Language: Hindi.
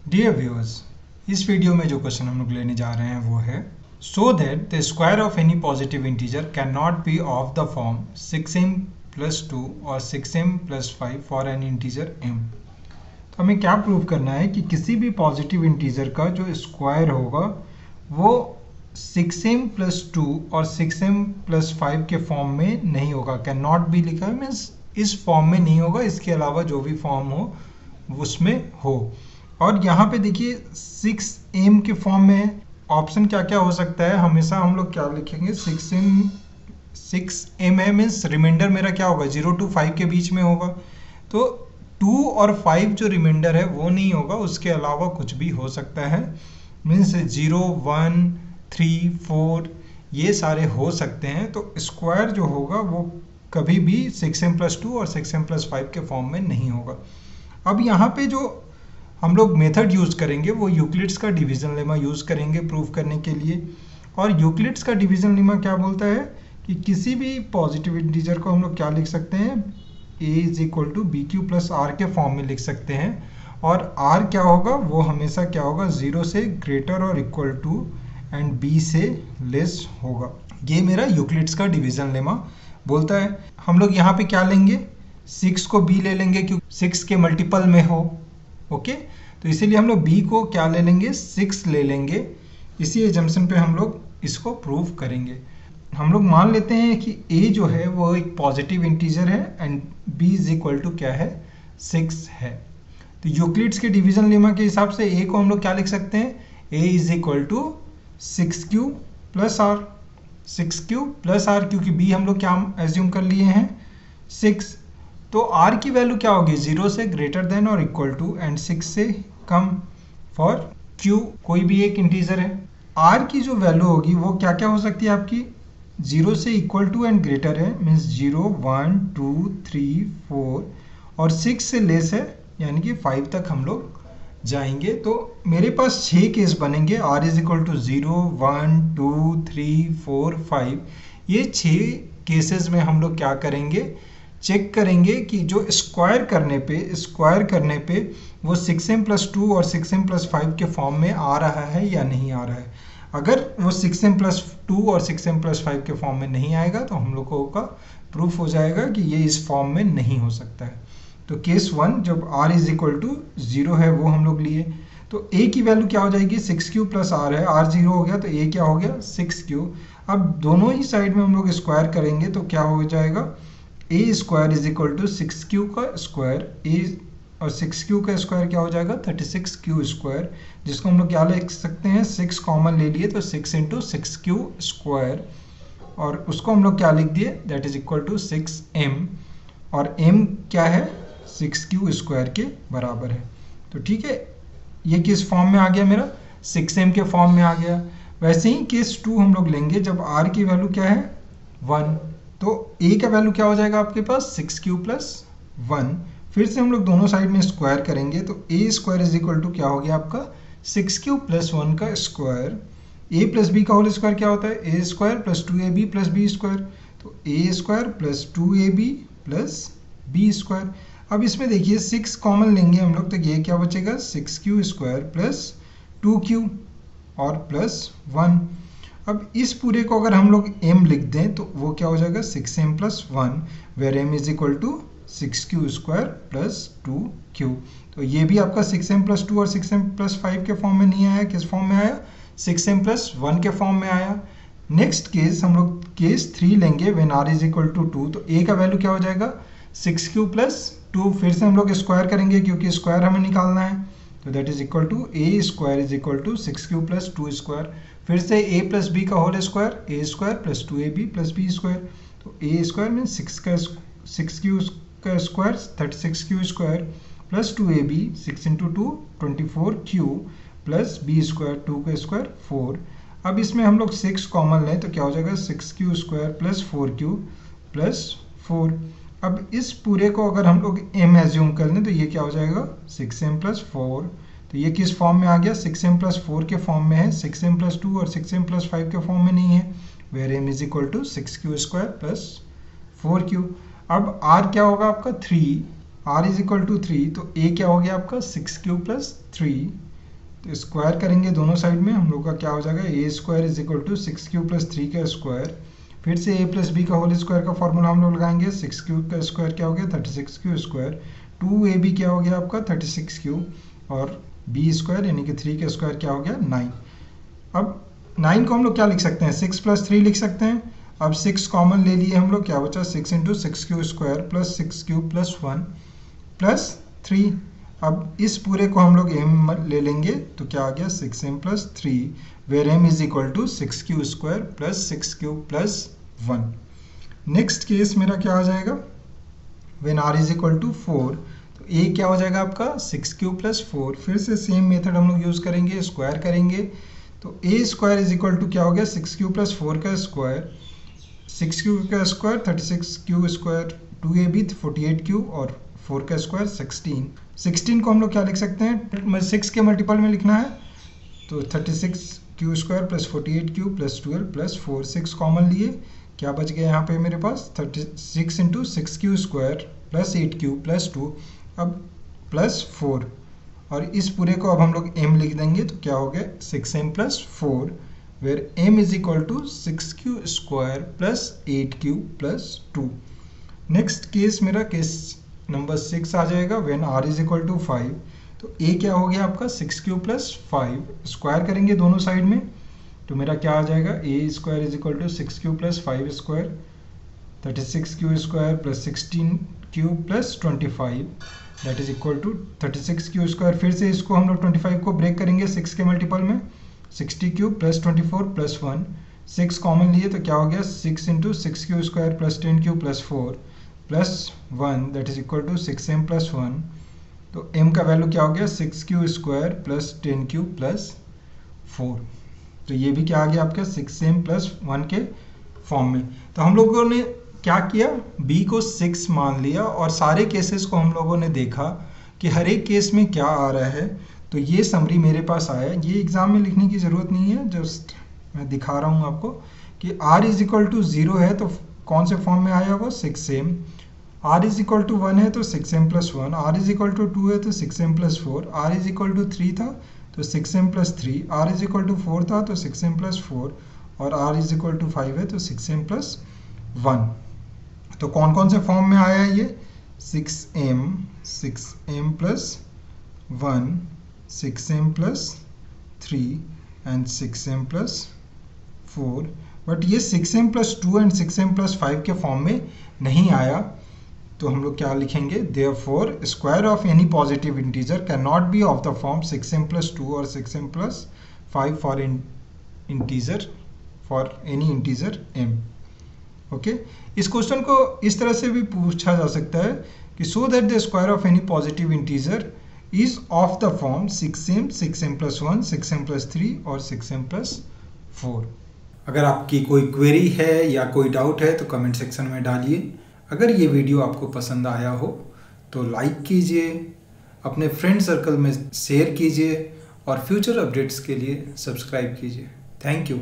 डियर व्यूअर्स, इस वीडियो में जो क्वेश्चन हम लोग लेने जा रहे हैं वो है so that the square of any positive integer can not be of the form 6m + 2 और 6m + 5 for an integer m। तो हमें क्या प्रूव करना है कि किसी भी पॉजिटिव इंटीजर का जो स्क्वायर होगा वो 6m + 2 और 6m + 5 के फॉर्म में नहीं होगा। कैन नॉट बी लिखा है मीन्स इस फॉर्म में नहीं होगा, इसके अलावा जो भी फॉर्म हो उसमें हो। और यहाँ पे देखिए 6m के फॉर्म में ऑप्शन क्या क्या हो सकता है। हमेशा हम लोग क्या लिखेंगे, 6m है मीन्स रिमाइंडर मेरा क्या होगा 0 to 5 के बीच में होगा। तो 2 और 5 जो रिमाइंडर है वो नहीं होगा, उसके अलावा कुछ भी हो सकता है। मीन्स 0, 1, 3, 4 ये सारे हो सकते हैं। तो स्क्वायर जो होगा वो कभी भी 6m + 2 और 6m + 5 के फॉर्म में नहीं होगा। अब यहाँ पे जो हम लोग मेथड यूज करेंगे वो यूक्लिड्स का डिवीजन लेमा यूज करेंगे प्रूफ करने के लिए। और यूक्लिड्स का डिवीजन लेमा क्या बोलता है कि किसी भी पॉजिटिव इंटीजर को हम लोग क्या लिख सकते हैं, a = bq + r के फॉर्म में लिख सकते हैं। और r क्या होगा वो हमेशा क्या होगा 0 से ग्रेटर और इक्वल टू एंड b से लेस होगा। ये मेरा यूक्लिड्स का डिवीजन लेमा बोलता है। हम लोग यहाँ पे क्या लेंगे, 6 को b ले लेंगे क्योंकि 6 के मल्टीपल में हो। ओके, तो इसीलिए हम लोग b को क्या ले लेंगे, 6 ले लेंगे। इसी एजम्पशन पे हम लोग इसको प्रूव करेंगे। हम लोग मान लेते हैं कि a जो है वो एक पॉजिटिव इंटीजर है एंड b = क्या है, 6 है। तो यूक्लिड्स के डिवीजन लेमा के हिसाब से a को हम लोग क्या लिख सकते हैं, a = 6q + r। 6q + r क्योंकि b हम लोग क्या एज्यूम कर लिए हैं 6। तो r की वैल्यू क्या होगी, 0 से ग्रेटर देन और इक्वल टू एंड 6 से कम फॉर q कोई भी एक इंटीजर है। r की जो वैल्यू होगी वो क्या क्या हो सकती है आपकी, 0 से इक्वल टू एंड ग्रेटर है मीन्स 0, 1, 2, 3, 4 और 6 से लेस है यानी कि 5 तक हम लोग जाएंगे। तो मेरे पास 6 केस बनेंगे, r = 0, 1, 2, 3, 4, 5। ये 6 केसेस में हम लोग क्या करेंगे, चेक करेंगे कि जो स्क्वायर करने पे वो 6m + 2 और 6m + 5 के फॉर्म में आ रहा है या नहीं आ रहा है। अगर वो 6m + 2 और 6m + 5 के फॉर्म में नहीं आएगा तो हम लोगों का प्रूफ हो जाएगा कि ये इस फॉर्म में नहीं हो सकता है। तो केस 1 जब r = 0 है वो हम लोग लिए, तो a की वैल्यू क्या हो जाएगी, 6q + r है, r 0 हो गया तो a क्या हो गया 6q। अब दोनों ही साइड में हम लोग स्क्वायर करेंगे तो क्या हो जाएगा, a² = 6q का स्क्वायर, a और 6q का स्क्वायर क्या हो जाएगा 36q², जिसको हम लोग क्या लिख सकते हैं, 6 कॉमन ले लिए तो 6 × 6q² और उसको हम लोग क्या लिख दिए, दैट = 6m और m क्या है 6q² के बराबर है। तो ठीक है, ये किस फॉर्म में आ गया, मेरा 6m के फॉर्म में आ गया। वैसे ही केस 2 हम लोग लेंगे जब r की वैल्यू क्या है 1, तो a का वैल्यू क्या हो जाएगा आपके पास 6q + 1। फिर से हम लोग दोनों साइड में स्क्वायर करेंगे तो a² = क्या हो गया आपका 6q + 1 का स्क्वायर। a + b का होल स्क्वायर क्या होता है, a² + 2ab + b²। तो a² + 2ab + b²। अब इसमें देखिए 6 कॉमन लेंगे हम लोग तो ये क्या बचेगा 6q² + 2q और +1। अब इस पूरे को अगर हम लोग m लिख दें तो वो क्या हो जाएगा 6m + 1 where m = 6q² + 2q। तो ये भी आपका 6m + 2 और 6m + 5 के फॉर्म में नहीं आया, किस फॉर्म में आया 6m + 1 के फॉर्म में आया। नेक्स्ट केस हम लोग केस 3 लेंगे व्हेन r = 2, तो a का वैल्यू क्या हो जाएगा 6q + 2। फिर से हम लोग स्क्वायर करेंगे क्योंकि स्क्वायर हमें निकालना है, तो दैट = a² = 6q + 2²। फिर से a + b का whole square, a² + 2ab + b²। तो a² मीन 6q का square 36q² + 2ab 6 × 2 24q + b² 2 का स्क्वायर 4। अब इसमें हम लोग 6 कॉमन लें तो क्या हो जाएगा 6q² + 4q + 4। अब इस पूरे को अगर हम लोग m एज्यूम कर लें तो ये क्या हो जाएगा 6m + 4। तो ये किस फॉर्म में आ गया 6m + 4 के फॉर्म में है, 6m + 2 और 6m + 5 के फॉर्म में नहीं है, वेर m = 6q² + 4q। अब r क्या होगा आपका 3, r = 3, तो a क्या हो गया आपका 6q + 3 तो स्क्वायर करेंगे दोनों साइड में, हम लोग का क्या हो जाएगा, A square is equal to 6 Q plus 3 का स्क्वायर। फिर से ए प्लस बी का होल स्क्वायर का फॉर्मूला हम लोग लगाएंगे, 6 क्यू का स्क्वायर क्या हो गया 36 क्यू स्क्वायर, 2ab क्या हो गया आपका 36 क्यू, और बी स्क्वायर यानी कि 3 का स्क्वायर क्या हो गया 9। अब 9 को हम लोग क्या लिख सकते हैं, 6 प्लस 3 लिख सकते हैं। अब 6 कॉमन ले लिए हम लोग, क्या बचा 6 into 6 q square plus 6 Q plus 1 plus 3। अब इस पूरे को हम लोग m ले लेंगे तो क्या आ गया 6m plus 3, where m is equal to 6 q square plus 6 Q plus 1। Next case मेरा क्या आ जाएगा, when r is equal to 4, तो a क्या हो जाएगा आपका 6 क्यू प्लस 4। फिर से सेम मेथड हम लोग यूज करेंगे, स्क्वायर करेंगे, तो a square is equal to क्या हो गया 6 क्यू प्लस 4 का स्क्वायर, 6 क्यू का square 36 q square, 2ab 48 q और 4 का स्क्वायर 16 को हम लोग क्या लिख सकते हैं, 6 के मल्टीपल में लिखना है, तो 36 q square plus 48 Q plus 12 plus 4, 6 common लिए, क्या बच गया यहाँ पे मेरे पास 36 into 6 q square plus 8 Q plus 2, अब प्लस 4, और इस पूरे को अब हम लोग m लिख देंगे तो क्या हो गया 6m plus 4, where m is equal to 6q square plus 8q plus 2। Next case मेरा केस नंबर 6 आ जाएगा, when r is equal to 5, तो a क्या हो गया आपका 6q plus 5, स्क्वायर करेंगे दोनों साइड में, तो मेरा क्या आ जाएगा a square is equal to 6q plus 5 square, 36q square plus 16q plus 25 that is equal to 36q square. फिर से इसको हम लोग 25 को ब्रेक करेंगे 6 के मल्टीपल में, 60 क्यू प्लस 24 प्लस 1, 6 कॉमन लिए तो क्या हो गया 6 into 6 q square plus 10 q plus 4 plus 1 that is equal to 6m plus 1, तो m का वैल्यू क्या हो गया 6 q square plus 10 q plus 4, तो ये भी क्या आ गया आपका 6m प्लस 1 के फॉर्म में। तो हम लोगों ने क्या किया, b को 6 मान लिया और सारे केसेस को हम लोगों ने देखा कि हर एक केस में क्या आ रहा है, तो ये समरी मेरे पास आया। ये एग्जाम में लिखने की ज़रूरत नहीं है, जस्ट मैं दिखा रहा हूँ आपको कि r इज इक्वल टू 0 है तो कौन से फॉर्म में आया वो 6m, r is equal to 1 है तो 6m plus 1, r is equal to 2 है तो 6m plus 4, r is equal to 3 था तो 6m plus 3, r is equal to 4 था तो 6m प्लस 4, और r इज इक्वल टू 5 है तो 6m प्लस 1। तो कौन कौन से फॉर्म में आया है ये 6m plus 1, 6m plus 3 and 6m plus 4, but ये 6m plus 2 and 6m plus 5 के फॉर्म में नहीं आया, तो हम लोग क्या लिखेंगे, therefore square of any positive integer cannot be of the form 6m plus 2 or 6m plus 5 for integer for any integer m। Okay इस क्वेश्चन को इस तरह से भी पूछा जा सकता है कि so that the square of any positive integer is of the form 6m, 6m plus 1, 6m plus 3 और 6m plus 4। अगर आपकी कोई क्वेरी है या कोई डाउट है तो कमेंट सेक्शन में डालिए। अगर ये वीडियो आपको पसंद आया हो तो लाइक कीजिए, अपने फ्रेंड सर्कल में शेयर कीजिए और फ्यूचर अपडेट्स के लिए सब्सक्राइब कीजिए। Thank you.